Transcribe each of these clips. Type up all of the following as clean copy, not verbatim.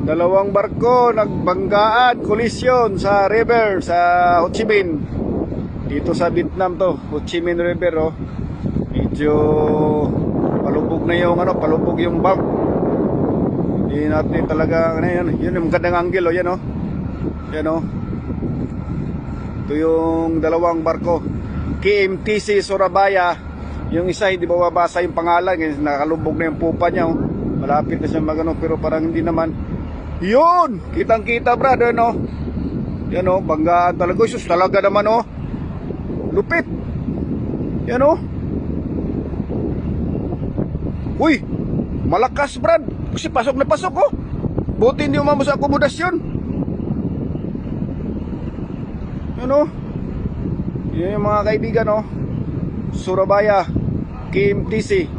Dalawang barko nagbanggaan, collision sa river sa Ho Chi Minh. Dito sa Vietnam to, Ho Chi Minh River oh. Medyo palubog na yung palubog yung bulk. Hindi natin talaga yan. Yun yung magandang angle oh, yan oh. Yan oh. Ito yung dalawang barko. KMTC Surabaya. Yung isa hindi mababasa yung pangalan, nakalubog na yung pupa niya oh. Malapit na siya magano pero parang hindi naman. Yun, kitang-kita brad, no? Yan oh, banggaan talaga. Sus, talaga naman oh. Lupit. Yan oh. Uy, malakas brad. Kasi pasok na pasok oh. Buti hindi umamos sa akomodasyon. Yan oh. Yan yung mga kaibigan oh. Surabaya, KMTC.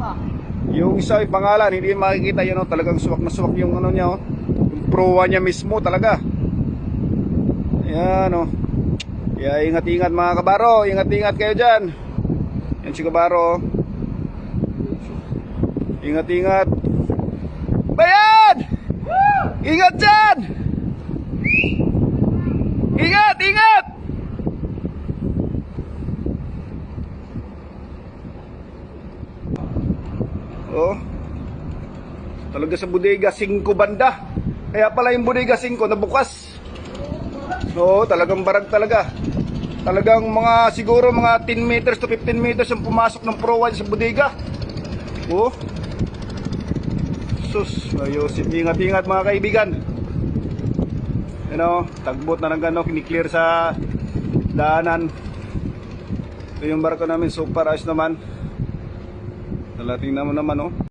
Yung isa yung pangalan, hindi makikita yan oh. Talagang suwak na suwak yung ano niya oh. Proa niya mismo talaga. Ayan o. Kaya ingat-ingat mga kabaro. Ingat-ingat kayo dyan. Yan si kabaro. Ingat-ingat. Bayan! Ingat dyan! Ingat! Ingat! Oh. Talaga sa bodega 5 banda. Kaya pala yung bodega 5 nabukas. Oo, talagang barag talaga. Talagang mga siguro mga 10 meters to 15 meters ang pumasok ng Pro 1 sa bodega. Oo. Sus, ayusin. Ingat-ingat mga kaibigan. Ano, tagbot na ng gano, kiniklear sa daanan. Ito yung barko namin, super ayos naman. Talating naman oh.